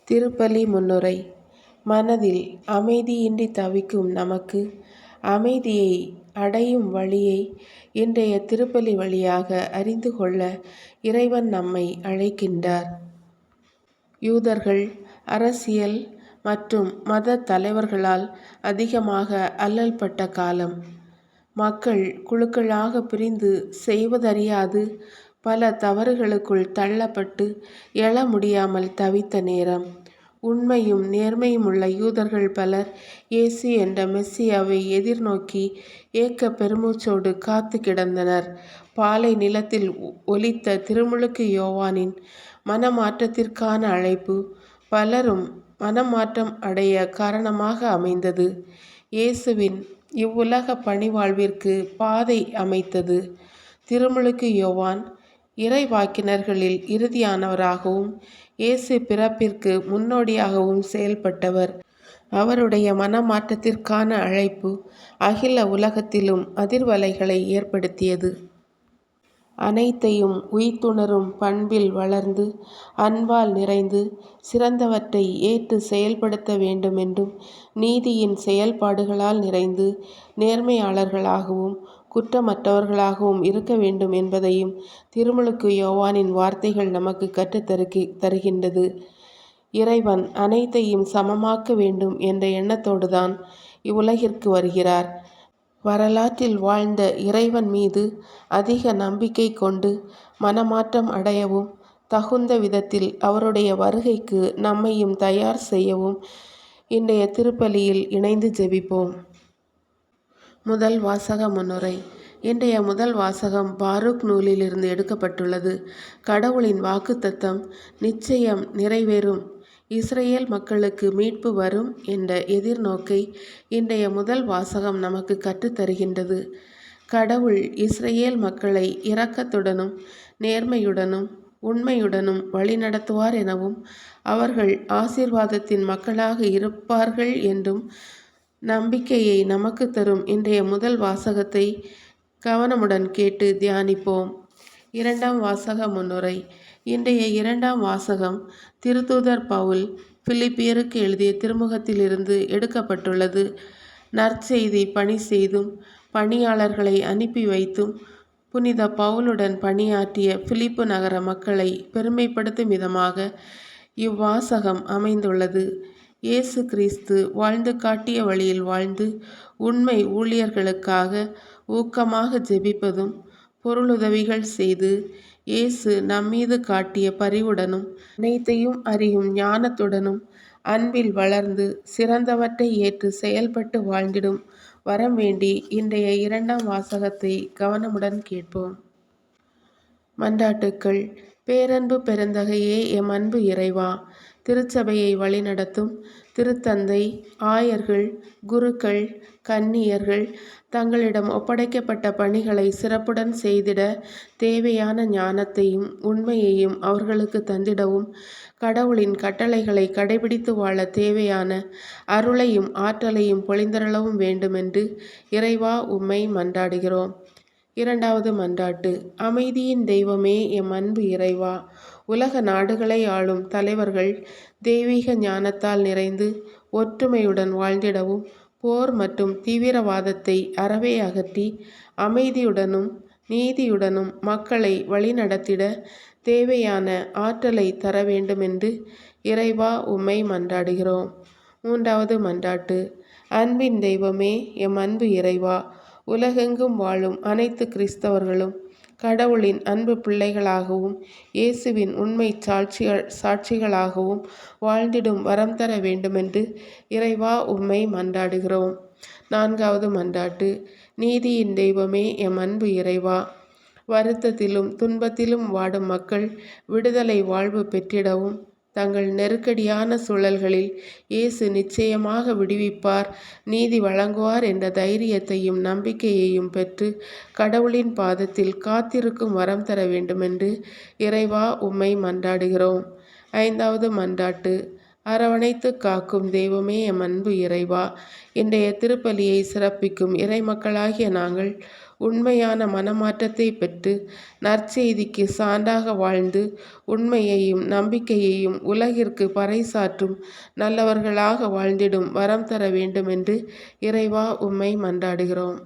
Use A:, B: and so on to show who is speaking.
A: திருப்பலி முன்னுரை. மனதில் அமைதியின்றி தவிக்கும் நமக்கு அமைதியை அடையும் வழியை இன்றைய திருப்பலி வழியாக அறிந்து கொள்ள இறைவன் நம்மை அழைக்கின்றார். யூதர்கள் அரசியல் மற்றும் மத தலைவர்களால் அதிகமாக அல்லல்பட்ட காலம். மக்கள் குழுக்களாக பிரிந்து செய்வதறியாது பல தவறுகளுக்குள் தள்ளப்பட்டு எழ முடியாமல் தவித்த நேரம். உண்மையும் நேர்மையும் உள்ள யூதர்கள் பலர் இயேசு என்ற மெஸ்ஸியாவை எதிர்நோக்கி ஏக்க பெருமூச்சோடு காத்து கிடந்தனர். பாலை நிலத்தில் ஒலித்த திருமுழுக்கு யோவானின் மனமாற்றத்திற்கான அழைப்பு பலரும் மனமாற்றம் அடைய காரணமாக அமைந்தது. இயேசுவின் இவ்வுலக பணிவாழ்விற்கு பாதை அமைத்தது. திருமுழுக்கு யோவான் இறைவாக்கினர்களில் இறுதியானவராகவும் இயேசு பிறப்பிற்கு முன்னோடியாகவும் செயல்பட்டவர். அவருடைய மனமாற்றத்திற்கான அழைப்பு அகில உலகத்திலும் அதிர்வலைகளை ஏற்படுத்தியது. அனைத்தையும் உய்த்துணரும் பண்பில் வளர்ந்து அன்பால் நிறைந்து சிறந்தவற்றை ஏற்று செயல்படுத்த வேண்டுமென்றும் நீதியின் செயல்பாடுகளால் நிறைந்து நேர்மையாளர்களாகவும் குற்றமற்றவர்களாகவும் இருக்க வேண்டும் என்பதையும் திருமுழுக்கு யோவானின் வார்த்தைகள் நமக்கு கற்றுத் தருகின்றது. இறைவன் அனைத்தையும் சமமாக்க வேண்டும் என்ற எண்ணத்தோடுதான் இவ்வுலகிற்கு வருகிறார். வரலாற்றில் வாழ்ந்த இறைவன் மீது அதிக நம்பிக்கை கொண்டு மனமாற்றம் அடையவும் தகுந்த விதத்தில் அவருடைய வருகைக்கு நம்மையும் தயார் செய்யவும் இன்றைய திருப்பலியில் இணைந்து ஜெபிப்போம். முதல் வாசக முன்னுரை. இன்றைய முதல் வாசகம் பாரூக் நூலிலிருந்து எடுக்கப்பட்டுள்ளது. கடவுளின் வாக்குத்தத்தம் நிச்சயம் நிறைவேறும், இஸ்ரேல் மக்களுக்கு மீட்பு வரும் என்ற எதிர்நோக்கை இன்றைய முதல் வாசகம் நமக்கு கற்றுத்தருகின்றது. கடவுள் இஸ்ரேல் மக்களை இரக்கத்துடனும் நேர்மையுடனும் உண்மையுடனும் வழிநடத்துவார் எனவும் அவர்கள் ஆசீர்வாதத்தின் மக்களாக இருப்பார்கள் என்றும் நம்பிக்கையை நமக்கு தரும் இன்றைய முதல் வாசகத்தை கவனமுடன் கேட்டு தியானிப்போம். இரண்டாம் வாசக முன்னுரை. இன்றைய இரண்டாம் வாசகம் திருத்தூதர் பவுல் பிலிப்பியருக்கு எழுதிய திருமுகத்திலிருந்து எடுக்கப்பட்டுள்ளது. நற்செய்தி பணி செய்தும் பணியாளர்களை அனுப்பி வைத்தும் புனித பவுலுடன் பணியாற்றிய பிலிப்பு நகர மக்களை பெருமைப்படுத்தும் விதமாக இவ்வாசகம் அமைந்துள்ளது. இயேசு கிறிஸ்து வாழ்ந்து காட்டிய வழியில் வாழ்ந்து உண்மை ஊழியர்களுக்காக ஊக்கமாக ஜெபிப்பதும் பொருளுதவிகள் செய்து இயேசு நம்மீது காட்டிய பரிவுடனும் அனைத்தையும் அறியும் ஞானத்துடனும் அன்பில் வளர்ந்து சிறந்தவற்றை ஏற்று செயல்பட்டு வாழ்ந்திடும் வரம் வேண்டி இன்றைய இரண்டாம் வாசகத்தை கவனமுடன் கேட்போம். மன்றாட்டுக்கள். பேரன்பு பெருந்தகையே, எம் அன்பு இறைவா, திருச்சபையை வழிநடத்தும் திருத்தந்தை, ஆயர்கள், குருக்கள், கன்னியர்கள் தங்களிடம் ஒப்படைக்கப்பட்ட பணிகளை சிறப்புடன் செய்திட தேவையான ஞானத்தையும் உண்மையையும் அவர்களுக்கு தந்திடவும், கடவுளின் கட்டளைகளை கடைபிடித்து வாழ தேவையான அருளையும் ஆற்றலையும் பொழிந்தருளவும் வேண்டுமென்று இறைவா உம்மை மன்றாடுகிறோம். இரண்டாவது மன்றாட்டு. அமைதியின் தெய்வமே, எம் அன்பு இறைவா, உலக நாடுகளை ஆளும் தலைவர்கள் தெய்வீக ஞானத்தால் நிறைந்து ஒற்றுமையுடன் வாழ்ந்திடவும் போர் மற்றும் தீவிரவாதத்தை அறவே அகற்றி அமைதியுடனும் நீதியுடனும் மக்களை வழிநடத்திட தேவையான ஆற்றலை தர வேண்டுமென்று இறைவா உம்மை மன்றாடுகிறோம். மூன்றாவது மன்றாட்டு. அன்பின் தெய்வமே, எம் அன்பு இறைவா, உலகெங்கும் வாழும் அனைத்து கிறிஸ்தவர்களும் கடவுளின் அன்பு பிள்ளைகளாகவும் இயேசுவின் உண்மை சாட்சிகளாகவும் வாழ்ந்திடும் வரம் தர வேண்டுமென்று இறைவா உம்மை மன்றாடுகிறோம். நான்காவது மன்றாட்டு. நீதியின் தெய்வமே, எம் அன்பு இறைவா, வருத்தத்திலும் துன்பத்திலும் வாடும் மக்கள் விடுதலை வாழ்வு பெற்றிடவும் தங்கள் நெருக்கடியான சூழல்களில் இயேசு நிச்சயமாக விடுவிப்பார், நீதி வழங்குவார் என்ற தைரியத்தையும் நம்பிக்கையையும் பெற்று கடவுளின் பாதத்தில் காத்திருக்கும் வரம் தர வேண்டுமென்று இறைவா உம்மை மன்றாடுகிறோம். ஐந்தாவது மன்றாட்டு. அரவணைத்து காக்கும் தெய்வமே, எம் அன்பு இறைவா, இன்றைய திருப்பலியை சிறப்பிக்கும் இறைமக்களாகிய நாங்கள் உண்மையான மனமாற்றத்தை பெற்று நற்செய்திக்கு சான்றாக வாழ்ந்து உண்மையையும் நம்பிக்கையையும் உலகிற்கு பறைசாற்றும் நல்லவர்களாக வாழ்ந்திடும் வரம் தர வேண்டும் என்று இறைவா உம்மை மன்றாடுகிறோம்.